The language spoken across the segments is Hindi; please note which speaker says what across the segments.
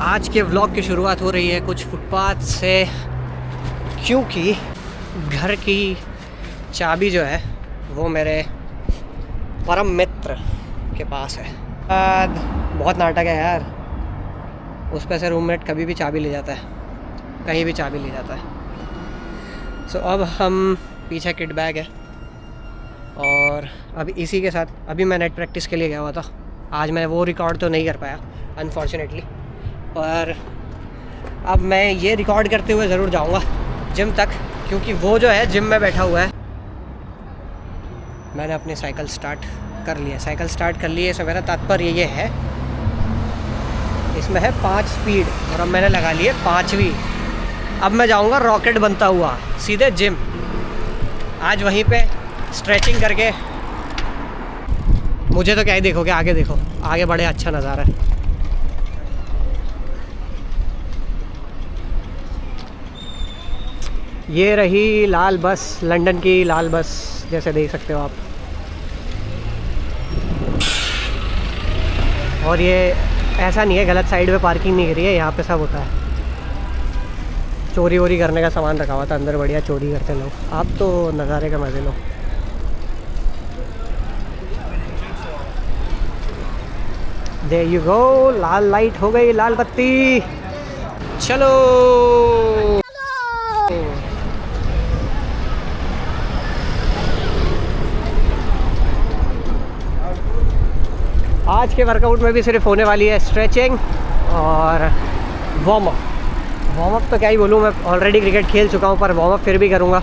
Speaker 1: आज के व्लॉग की शुरुआत हो रही है कुछ फुटपाथ से, क्योंकि घर की चाबी जो है वो मेरे परम मित्र के पास है। बहुत नाटक है यार, उस पे से रूममेट कभी भी चाबी ले जाता है, कहीं भी चाबी ले जाता है। सो अब हम पीछे किट बैग है और अब इसी के साथ अभी मैं नेट प्रैक्टिस के लिए गया हुआ था। आज मैं वो रिकॉर्ड तो नहीं कर पाया अनफॉर्चुनेटली, पर अब मैं ये रिकॉर्ड करते हुए ज़रूर जाऊंगा जिम तक, क्योंकि वो जो है जिम में बैठा हुआ है। मैंने अपनी साइकिल स्टार्ट कर ली है, इससे मेरा तात्पर्य ये है, इसमें है 5 स्पीड और अब मैंने लगा ली है 5वीं। अब मैं जाऊंगा रॉकेट बनता हुआ सीधे जिम। आज वहीं पे स्ट्रेचिंग करके, मुझे तो क्या ही देखोगे, आगे देखो, आगे बड़े अच्छा नज़ारा है। ये रही लाल बस, लंदन की लाल बस जैसे देख सकते हो आप। और ये ऐसा नहीं है गलत साइड पे पार्किंग नहीं करी है, यहाँ पे सब होता है। चोरी वोरी करने का सामान रखा हुआ था अंदर, बढ़िया चोरी करते लोग। आप तो नज़ारे का मज़े लो। There you go, Lal light हो गई, लाल बत्ती। चलो आज के वर्कआउट में भी सिर्फ होने वाली है स्ट्रेचिंग और वार्म अप तो क्या ही बोलूँ, मैं ऑलरेडी क्रिकेट खेल चुका हूँ, पर वार्म अप फिर भी करूँगा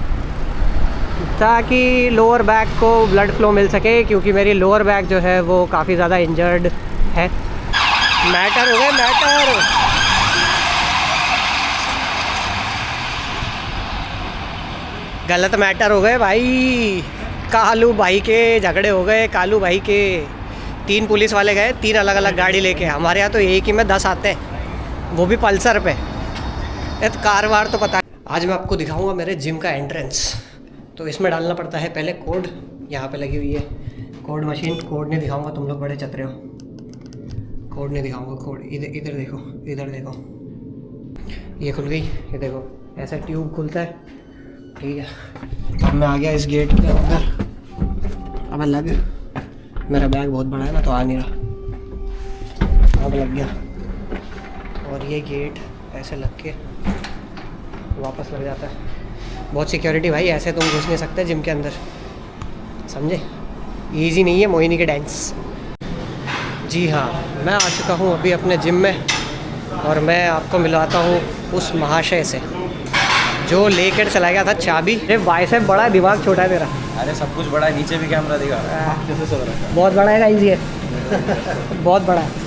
Speaker 1: ताकि लोअर बैक को ब्लड फ्लो मिल सके, क्योंकि मेरी लोअर बैक जो है वो काफ़ी ज़्यादा इंजर्ड है। मैटर हो गए, मैटर। गलत मैटर हो गए भाई, कालू भाई के झगड़े हो गए, कालू भाई के। 3 पुलिस वाले गए, 3 अलग अलग गाड़ी लेके। हमारे यहाँ तो एक ही में 10 आते हैं, वो भी पल्सर पे। तो कार वार तो पता। आज मैं आपको दिखाऊंगा मेरे जिम का एंट्रेंस। तो इसमें डालना पड़ता है पहले कोड, यहाँ पे लगी हुई है कोड मशीन। कोड नहीं दिखाऊंगा, तुम लोग बड़े चतरे हो, कोड नहीं दिखाऊंगा। कोड इधर देखो, इधर देखो, ये खुल गई, ये देखो ऐसा ट्यूब खुलता है, ठीक है। अब मैं आ गया इस गेट के अंदर। अब लग, मेरा बैग बहुत बड़ा है ना तो आ नहीं रहा, अब लग गया। और ये गेट ऐसे लग के वापस लग जाता है। बहुत सिक्योरिटी भाई, ऐसे तुम घुस नहीं सकते जिम के अंदर, समझे? इजी नहीं है मोहिनी के डांस। जी हाँ, मैं आ चुका हूँ अभी अपने जिम में और मैं आपको मिलवाता हूँ उस महाशय से जो लेकर चला गया था चाबी। अरे बाइसेप बड़ा है, दिमाग छोटा है तेरा।
Speaker 2: अरे सब कुछ बड़ा है, नीचे भी कैमरा दिखा रहा है, कैसे चल रहा है?
Speaker 1: बहुत बड़ा है गाइस ये बहुत बड़ा है।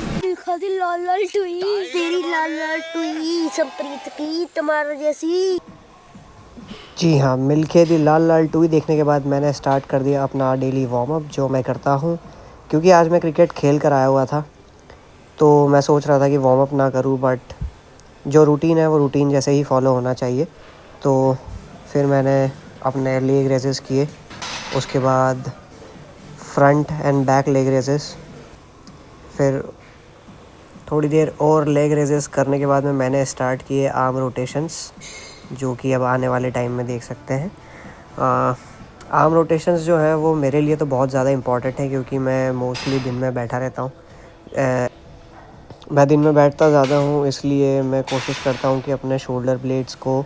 Speaker 3: लाल लाल टुई, तेरी लाल लाल टुई सब प्रीत की तुम्हारा जैसी।
Speaker 1: जी हाँ, मिलके दी लाल लाल टुई देखने के बाद मैंने स्टार्ट कर दिया अपना डेली वार्म अप, जो मैं करता हूँ। क्योंकि आज मैं क्रिकेट खेल कर आया हुआ था तो मैं सोच रहा था कि वार्म अप ना करूँ, बट जो रूटीन है वो रूटीन जैसे ही फॉलो होना चाहिए। तो फिर मैंने अपने लेग रेजेस किए, उसके बाद front end back leg raises, फिर थोड़ी देर और लेग रेजेस करने के बाद में मैंने स्टार्ट किए आर्म रोटेशंस, जो कि अब आने वाले टाइम में देख सकते हैं। आर्म रोटेशंस जो है वो मेरे लिए तो बहुत ज़्यादा इम्पॉर्टेंट है, क्योंकि मैं मोस्टली दिन में बैठा रहता हूँ। मैं दिन में बैठता ज़्यादा हूँ, इसलिए मैं कोशिश करता हूँ कि अपने शोल्डर ब्लेड्स को,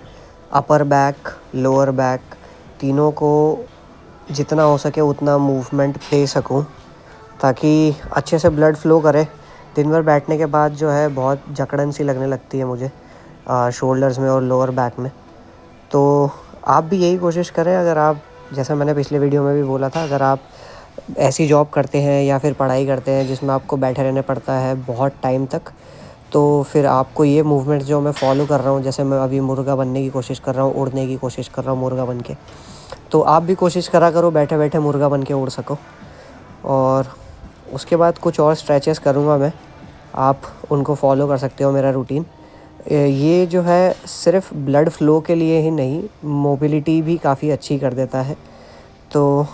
Speaker 1: अपर बैक, लोअर बैक, तीनों को जितना हो सके उतना मूवमेंट दे सकूँ, ताकि अच्छे से ब्लड फ्लो करे। दिन भर बैठने के बाद जो है बहुत जकड़न सी लगने लगती है मुझे शोल्डर्स में और लोअर बैक में। तो आप भी यही कोशिश करें, अगर आप, जैसा मैंने पिछले वीडियो में भी बोला था, अगर आप ऐसी जॉब करते हैं या फिर पढ़ाई करते हैं जिसमें आपको बैठे रहने पड़ता है बहुत टाइम तक, तो फिर आपको ये मूवमेंट जो मैं फॉलो कर रहा हूँ, जैसे मैं अभी मुर्गा बनने की कोशिश कर रहा हूँ, उड़ने की कोशिश कर रहा हूँ मुर्गा बन के, तो आप भी कोशिश करा करो बैठे बैठे मुर्गा बन के उड़ सको। और उसके बाद कुछ और स्ट्रेचेस करूँगा मैं, आप उनको फॉलो कर सकते हो मेरा रूटीन। ये जो है सिर्फ ब्लड फ्लो के लिए ही नहीं, मोबिलिटी भी काफ़ी अच्छी कर देता है। तो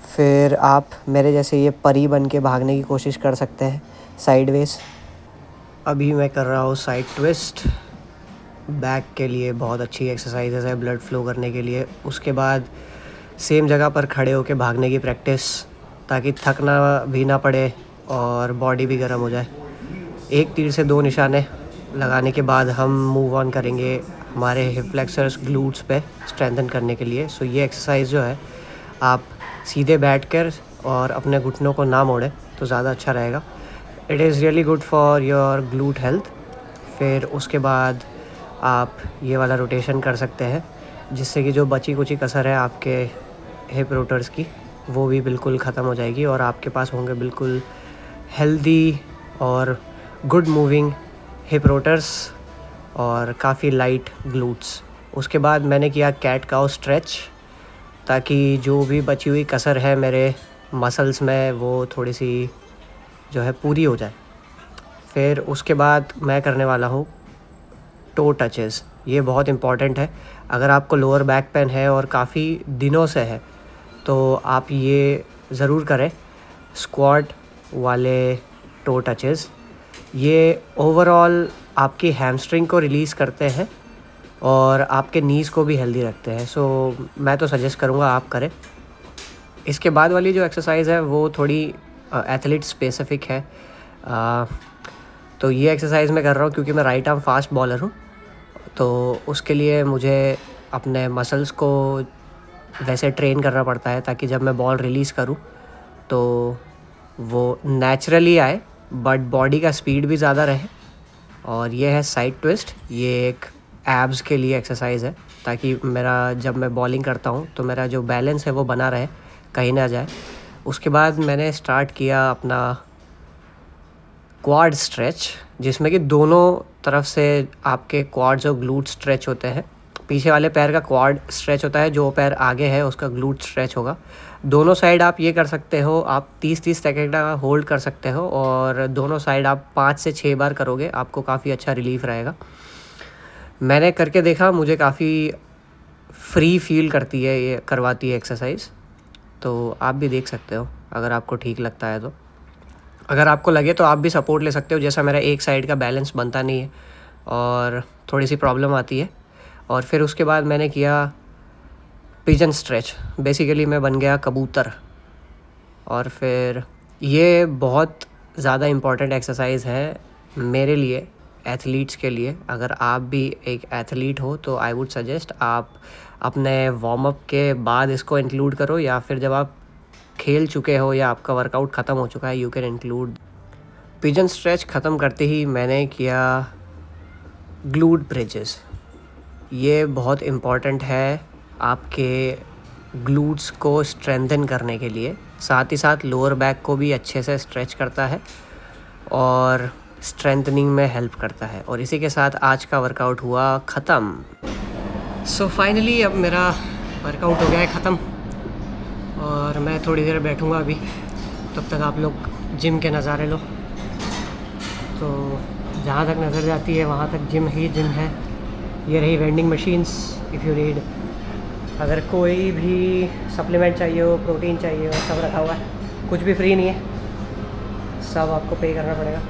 Speaker 1: फिर आप मेरे जैसे ये परी बन के भागने की कोशिश कर सकते हैं साइडवेज। अभी मैं कर रहा हूँ साइड ट्विस्ट। बैक के लिए बहुत अच्छी एक्सरसाइजेज है ब्लड फ्लो करने के लिए। उसके बाद सेम जगह पर खड़े होकर भागने की प्रैक्टिस, ताकि थकना भी ना पड़े और बॉडी भी गर्म हो जाए। एक तीर से दो निशाने लगाने के बाद हम मूव ऑन करेंगे हमारे हिप फ्लेक्सर्स ग्लूट्स पे स्ट्रेंथन करने के लिए। सो ये एक्सरसाइज जो है आप सीधे बैठकर और अपने घुटनों को ना मोड़ें तो ज़्यादा अच्छा रहेगा। It is really good for your glute health. फिर उसके बाद आप ये वाला रोटेशन कर सकते हैं, जिससे कि जो बची कुची कसर है आपके हिप रोटर्स की वो भी बिल्कुल ख़त्म हो जाएगी और आपके पास होंगे बिल्कुल हेल्दी और गुड मूविंग हिप रोटर्स और काफ़ी लाइट ग्लूट्स। उसके बाद मैंने किया कैट काउ स्ट्रेच, ताकि जो भी बची हुई कसर है मेरे मसल्स में वो थोड़ी सी जो है पूरी हो जाए। फिर उसके बाद मैं करने वाला हूँ टो टचेस। ये बहुत इम्पॉर्टेंट है। अगर आपको लोअर बैक पेन है और काफ़ी दिनों से है तो आप ये ज़रूर करें, स्क्वाट वाले टो टचेस। ये ओवरऑल आपकी हैमस्ट्रिंग को रिलीज़ करते हैं और आपके नीज़ को भी हेल्दी रखते हैं। सो मैं तो सजेस्ट करूँगा आप करें। इसके बाद वाली जो एक्सरसाइज़ है वो थोड़ी एथलीट स्पेसिफ़िक है। तो ये एक्सरसाइज़ मैं कर रहा हूँ क्योंकि मैं राइट आर्म फास्ट बॉलर हूँ, तो उसके लिए मुझे अपने मसल्स को वैसे ट्रेन करना पड़ता है ताकि जब मैं बॉल रिलीज़ करूँ तो वो नेचुरली आए बट बॉडी का स्पीड भी ज़्यादा रहे। और ये है साइड ट्विस्ट। ये एक एब्स के लिए एक्सरसाइज है, ताकि मेरा जब मैं बॉलिंग करता हूँ तो मेरा जो बैलेंस है वो बना रहे, कहीं ना जाए। उसके बाद मैंने स्टार्ट किया अपना क्वाड स्ट्रेच, जिसमें कि दोनों तरफ से आपके क्वाड्स और ग्लूट स्ट्रेच होते हैं। पीछे वाले पैर का क्वाड स्ट्रेच होता है, जो पैर आगे है उसका ग्लूट स्ट्रेच होगा। दोनों साइड आप ये कर सकते हो, आप 30-30 सेकेंड का होल्ड कर सकते हो और दोनों साइड आप 5 से 6 बार करोगे, आपको काफ़ी अच्छा रिलीफ रहेगा। मैंने करके देखा, मुझे काफ़ी फ्री फील करती है, ये करवाती है एक्सरसाइज। तो आप भी देख सकते हो अगर आपको ठीक लगता है तो। अगर आपको लगे तो आप भी सपोर्ट ले सकते हो। जैसा मेरा एक साइड का बैलेंस बनता नहीं है और थोड़ी सी प्रॉब्लम आती है। और फिर उसके बाद मैंने किया पिजन स्ट्रेच। बेसिकली मैं बन गया कबूतर। और फिर ये बहुत ज़्यादा इम्पॉर्टेंट एक्सरसाइज है मेरे लिए, एथलीट्स के लिए। अगर आप भी एक एथलीट हो तो आई वुड सजेस्ट आप अपने वार्म अप के बाद इसको इंक्लूड करो, या फिर जब आप खेल चुके हो या आपका वर्कआउट ख़त्म हो चुका है, you can include. Pigeon stretch ख़त्म करते ही मैंने किया ग्लूट ब्रिजेस। ये बहुत इम्पॉर्टेंट है आपके ग्लूट्स को स्ट्रेंथन करने के लिए, साथ ही साथ लोअर बैक को भी अच्छे से स्ट्रेच करता है और स्ट्रेंथनिंग में हेल्प करता है। और इसी के साथ आज का वर्कआउट हुआ ख़त्म। सो फाइनली अब मेरा वर्कआउट हो गया है ख़त्म और मैं थोड़ी देर बैठूंगा अभी, तब तक आप लोग जिम के नज़ारे लो। तो जहाँ तक नज़र जाती है वहाँ तक जिम ही जिम है। ये रही vending machines, if you need. अगर कोई भी सप्लीमेंट चाहिए हो, प्रोटीन चाहिए हो, सब रखा हुआ है। कुछ भी फ्री नहीं है, सब आपको पे करना पड़ेगा।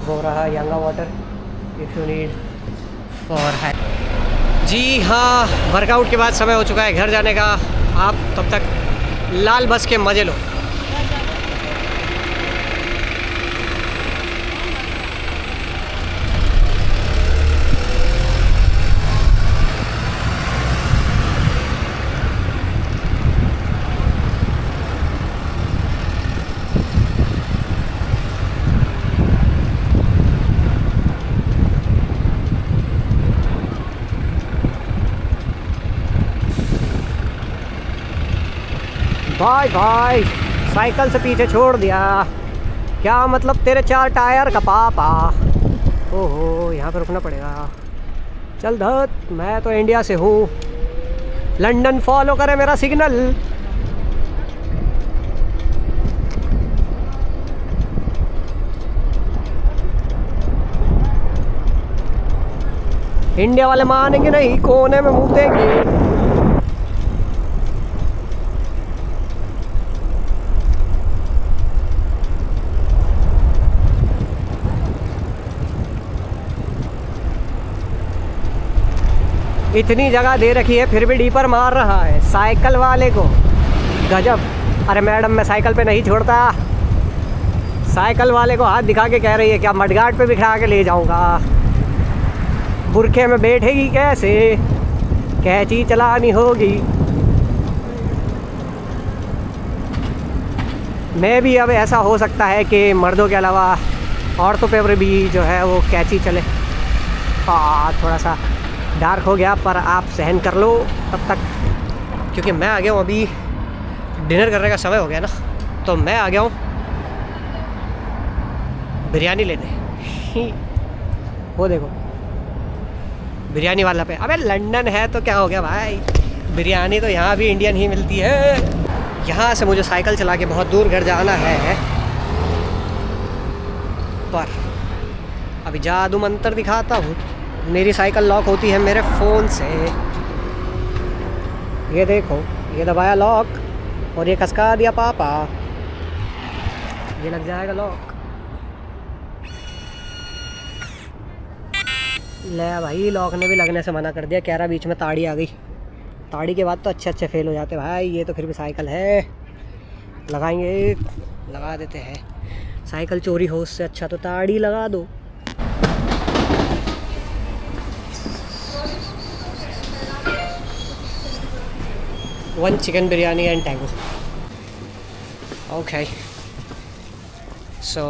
Speaker 1: वो रहा यांगा water, if you need for head. जी हाँ, वर्कआउट के बाद समय हो चुका है घर जाने का। आप तब तक लाल बस के मज़े लो। भाई भाई साइकिल से पीछे छोड़ दिया, क्या मतलब तेरे 4 टायर का पापा। ओहो, यहाँ पे रुकना पड़ेगा। चल धत, मैं तो इंडिया से हूँ, लंदन फॉलो करे मेरा सिग्नल। इंडिया वाले मानेंगे नहीं, कोने में मुँह देंगे। इतनी जगह दे रखी है फिर भी डीपर मार रहा है साइकिल वाले को, गजब। अरे मैडम मैं साइकिल पे नहीं छोड़ता। साइकिल वाले को हाथ दिखा के कह रही है क्या मडगार्ड पे बिठा के ले जाऊंगा। बुरखे में बैठेगी कैसे, कैंची चलानी होगी। मैं भी अब ऐसा हो सकता है कि मर्दों के अलावा औरतों पे भी जो है वो कैंची चले। थोड़ा सा डार्क हो गया पर आप सहन कर लो तब तक, क्योंकि मैं आ गया हूँ। अभी डिनर करने का समय हो गया ना, तो मैं आ गया हूँ बिरयानी लेने। वो देखो बिरयानी वाला पे। अबे लंदन है तो क्या हो गया भाई, बिरयानी तो यहाँ भी इंडियन ही मिलती है। यहाँ से मुझे साइकिल चला के बहुत दूर घर जाना है, पर अभी जादू मंत्र दिखाता हूँ। मेरी साइकिल लॉक होती है मेरे फ़ोन से। ये देखो, ये दबाया लॉक और ये खसका दिया पापा, ये लग जाएगा लॉक। ले भाई, लॉक ने भी लगने से मना कर दिया, कह रहा बीच में ताड़ी आ गई। ताड़ी के बाद तो अच्छे फेल हो जाते भाई। ये तो फिर भी साइकिल है, लगाएंगे, लगा देते हैं। साइकिल चोरी हो उससे अच्छा तो ताड़ी लगा दो। One chicken biryani and tango. Okay, so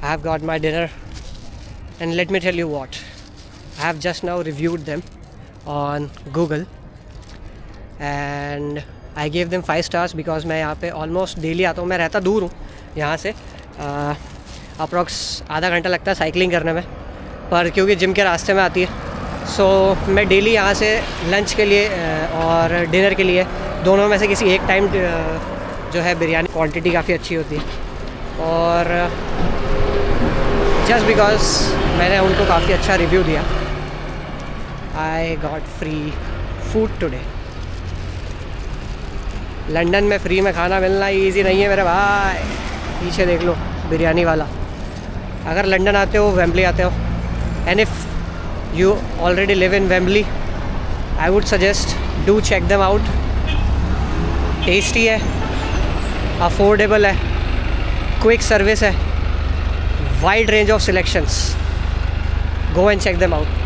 Speaker 1: I have got my dinner and let me tell you what, I have just now reviewed them on Google and I gave them 5 stars because मैं यहाँ पे almost daily आता हूँ। मैं रहता दूर हूँ यहाँ से, अप्रॉक्स आधा घंटा लगता है साइकिलिंग करने में, पर क्योंकि जिम के रास्ते में आती है सो मैं डेली यहाँ से लंच के लिए और डिनर के लिए दोनों में से किसी एक टाइम जो है बिरयानी क्वांटिटी काफ़ी अच्छी होती है। और जस्ट बिकॉज मैंने उनको काफ़ी अच्छा रिव्यू दिया, I got free food today. London में फ्री में खाना मिलना ईजी नहीं है मेरे भाई। पीछे देख लो बिरयानी वाला। अगर लंदन आते हो, वेम्बली आते हो, and if you already live in Wembley, I would suggest do check them out. Tasty है, affordable है, quick service है, wide range of selections. Go and check them out.